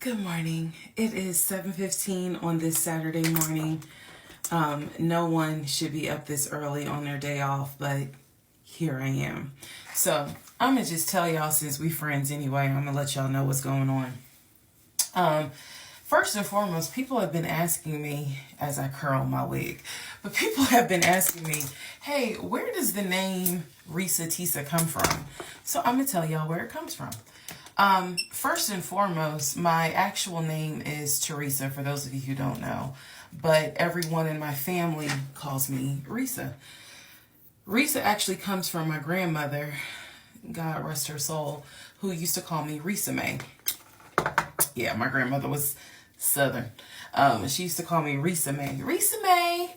Good morning. It is 7:15 on this Saturday morning. No one should be up this early on their day off, but here I am. So I'm going to just tell y'all, since we friends anyway, I'm going to let y'all know what's going on. First and foremost, people have been asking me, as I curl my wig, but people have been asking me, hey, where does the name Reesa Tessa come from? So I'm going to tell y'all where it comes from. First and foremost, my actual name is Teresa, for those of you who don't know, but everyone in my family calls me Reesa. Reesa actually comes from my grandmother, God rest her soul, who used to call me Reesa May. Yeah, my grandmother was Southern. She used to call me Reesa May. Reesa May!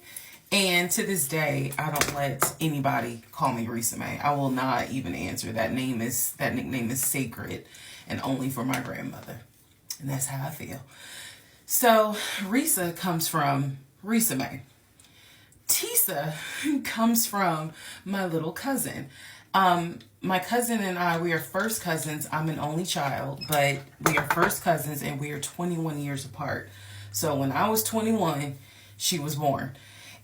And to this day, I don't let anybody call me Reesa May. I will not even answer. That nickname is sacred and only for my grandmother. And that's how I feel. So Reesa comes from Reesa May. Tessa comes from my little cousin. My cousin and I, we are first cousins. I'm an only child, but we are first cousins and we are 21 years apart. So when I was 21, she was born.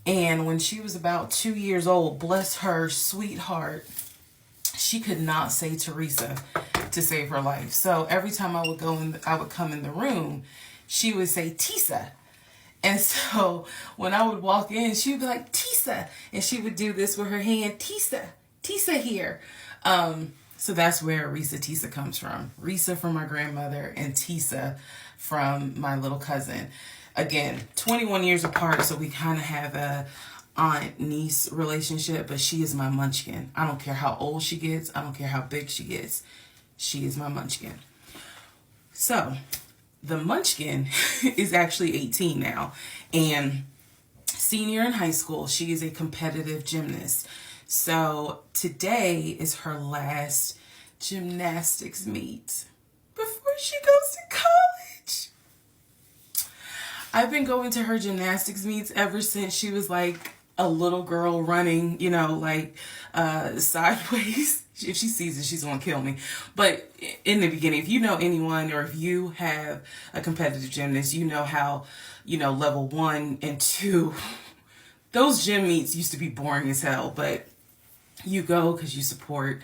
And when she was about 2 years old, bless her sweetheart, she could not say Teresa to save her life. So every time I would come in the room, she would say Tessa. And so when I would walk in, she would be like, Tessa. And she would do this with her hand, Tessa, Tessa here. So that's where Reesa Tessa comes from. Reesa from my grandmother and Tessa from my little cousin. Again, 21 years apart, so we kind of have a aunt-niece relationship, but she is my munchkin. I don't care how old she gets. I don't care how big she gets. She is my munchkin. So the munchkin is actually 18 now and senior in high school. She is a competitive gymnast. So today is her last gymnastics meet before she goes to college. I've been going to her gymnastics meets ever since she was like a little girl running, sideways. If she sees it, she's going to kill me. But in the beginning, if you know anyone or if you have a competitive gymnast, you know how, level 1 and 2, those gym meets used to be boring as hell, but you go because you support,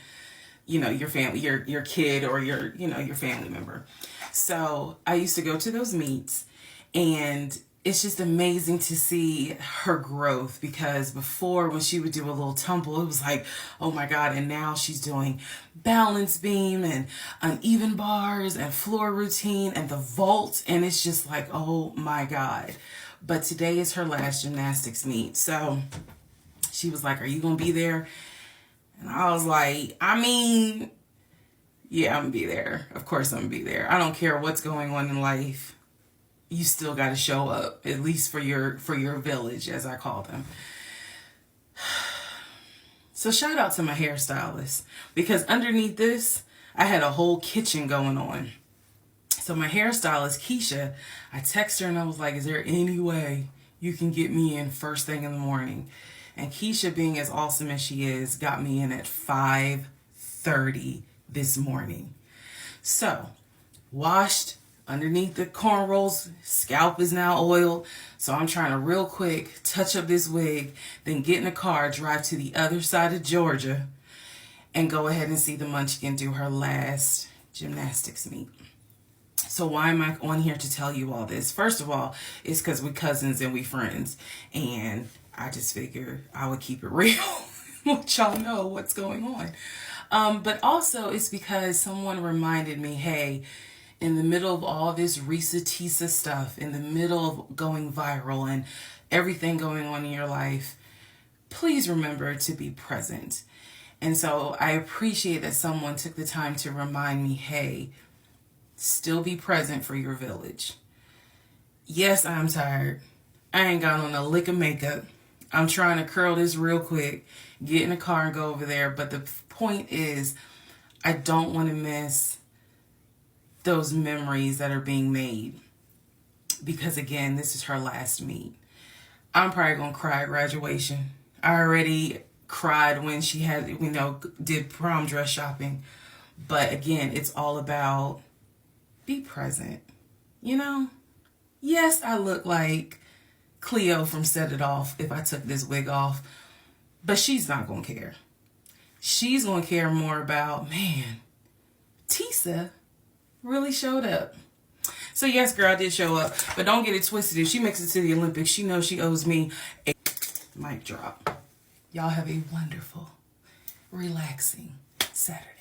your family, your kid or your family member. So I used to go to those meets. And it's just amazing to see her growth, because before, when she would do a little tumble, it was like, oh my God. And now she's doing balance beam and uneven bars and floor routine and the vault. And it's just like, oh my God. But today is her last gymnastics meet. So she was like, are you going to be there? And I was like, yeah, I'm going to be there. Of course I'm going to be there. I don't care what's going on in life. You still got to show up, at least for your village, as I call them. So shout out to my hairstylist, because underneath this, I had a whole kitchen going on. So my hairstylist, Keisha, I texted her and I was like, is there any way you can get me in first thing in the morning? And Keisha, being as awesome as she is, got me in at 5:30 this morning. So, washed, underneath the cornrows, scalp is now oiled. So I'm trying to real quick touch up this wig, then get in a car, drive to the other side of Georgia, and go ahead and see the munchkin do her last gymnastics meet. So why am I on here to tell you all this? First of all, it's because we cousins and we friends. And I just figured I would keep it real. Let y'all know what's going on. But also it's because someone reminded me, hey, in the middle of all this Reesa Tessa stuff, in the middle of going viral and everything going on in your life, please remember to be present. And so I appreciate that someone took the time to remind me, hey, still be present for your village. Yes, I'm tired. I ain't got on a lick of makeup. I'm trying to curl this real quick, get in a car and go over there. But the point is, I don't want to miss those memories that are being made, because again, this is her last meet. I'm probably gonna cry at graduation. I already cried when she had, did prom dress shopping. But again, it's all about be present. you know, yes, I look like Cleo from Set It Off if I took this wig off, but she's not going to care. She's going to care more about, man, Tessa really showed up. So yes, girl, I did show up, but don't get it twisted. If she makes it to the Olympics, she knows she owes me a mic drop. Y'all have a wonderful, relaxing Saturday.